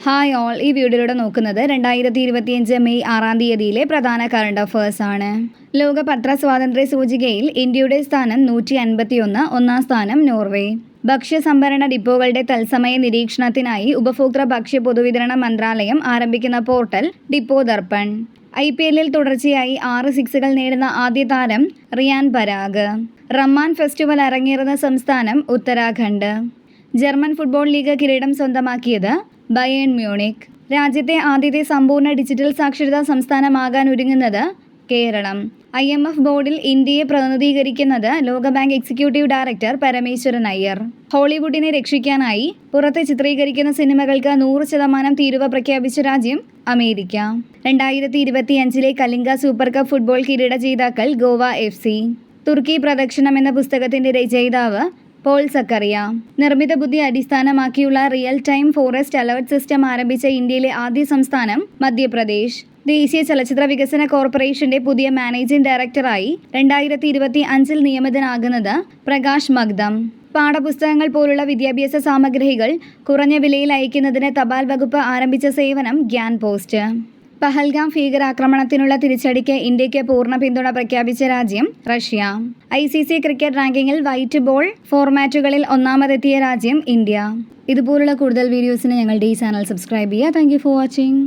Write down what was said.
Hi all, ഈ വീഡിയോയിലൂടെ നോക്കുന്നത് 2025 മെയ് 6 തീയതിയിലെ പ്രധാന കറണ്ട് അഫയേഴ്സ് ആണ്. ലോക പത്ര സ്വാതന്ത്ര്യ സൂചികയിൽ ഇന്ത്യയുടെ സ്ഥാനം 151, ഒന്നാം സ്ഥാനം നോർവേ. ഭക്ഷ്യ സംഭരണ ഡിപ്പോകളുടെ തത്സമയ നിരീക്ഷണത്തിനായി ഉപഭോക്തൃ ഭക്ഷ്യ പൊതുവിതരണ മന്ത്രാലയം ആരംഭിക്കുന്ന പോർട്ടൽ ഡിപ്പോ ദർപ്പൺ. IPL-ൽ തുടർച്ചയായി 6 സിക്സുകൾ നേടുന്ന ആദ്യ താരം റിയാൻ പരാഗ്. റമ്മാൻ ഫെസ്റ്റിവൽ അരങ്ങേറുന്ന സംസ്ഥാനം ഉത്തരാഖണ്ഡ്. ജർമ്മൻ ഫുട്ബോൾ ലീഗ് കിരീടം സ്വന്തമാക്കിയത് ബയേൺ മ്യൂണിക്. രാജ്യത്തെ ആദ്യത്തെ സമ്പൂർണ്ണ ഡിജിറ്റൽ സാക്ഷരതാ സംസ്ഥാനമാകാൻ ഒരുങ്ങുന്നത് കേരളം. IMF ബോർഡിൽ ഇന്ത്യയെ പ്രതിനിധീകരിക്കുന്നത് ലോകബാങ്ക് എക്സിക്യൂട്ടീവ് ഡയറക്ടർ പരമേശ്വരൻ അയ്യർ. ഹോളിവുഡിനെ രക്ഷിക്കാനായി പുറത്ത് ചിത്രീകരിക്കുന്ന സിനിമകൾക്ക് 100% തീരുവ പ്രഖ്യാപിച്ച രാജ്യം America. 2025 Kalinga super cup football കിരീട ജേതാക്കൾ ഗോവ FC. തുർക്കി പ്രദക്ഷിണം എന്ന പുസ്തകത്തിന്റെ രചയിതാവ് പോൾ സക്കറിയ. നിർമ്മിത ബുദ്ധി അടിസ്ഥാനമാക്കിയുള്ള real time forest alert system ആരംഭിച്ച ഇന്ത്യയിലെ ആദ്യ സംസ്ഥാനം മധ്യപ്രദേശ്. ദേശീയ ചലച്ചിത്ര വികസന കോർപ്പറേഷന്റെ പുതിയ മാനേജിംഗ് ഡയറക്ടറായി 2025 നിയമിതനാകുന്നത് പ്രകാശ് മഗ്ദം. പാഠപുസ്തകങ്ങൾ പോലുള്ള വിദ്യാഭ്യാസ സാമഗ്രികൾ കുറഞ്ഞ വിലയിൽ അയക്കുന്നതിന് തപാൽ വകുപ്പ് ആരംഭിച്ച സേവനം ഗ്യാൻ പോസ്റ്റ്. പഹൽഗാം ഭീകരാക്രമണത്തിനുള്ള തിരിച്ചടിക്ക് ഇന്ത്യയ്ക്ക് പൂർണ്ണ പിന്തുണ പ്രഖ്യാപിച്ച രാജ്യം റഷ്യ. ICC ക്രിക്കറ്റ് റാങ്കിങ്ങിൽ വൈറ്റ് ബോൾ ഫോർമാറ്റുകളിൽ ഒന്നാമതെത്തിയ രാജ്യം ഇന്ത്യ. ഇതുപോലുള്ള കൂടുതൽ വീഡിയോസിന് ഞങ്ങളുടെ ഈ ചാനൽ സബ്സ്ക്രൈബ് ചെയ്യുക. Thank you for watching.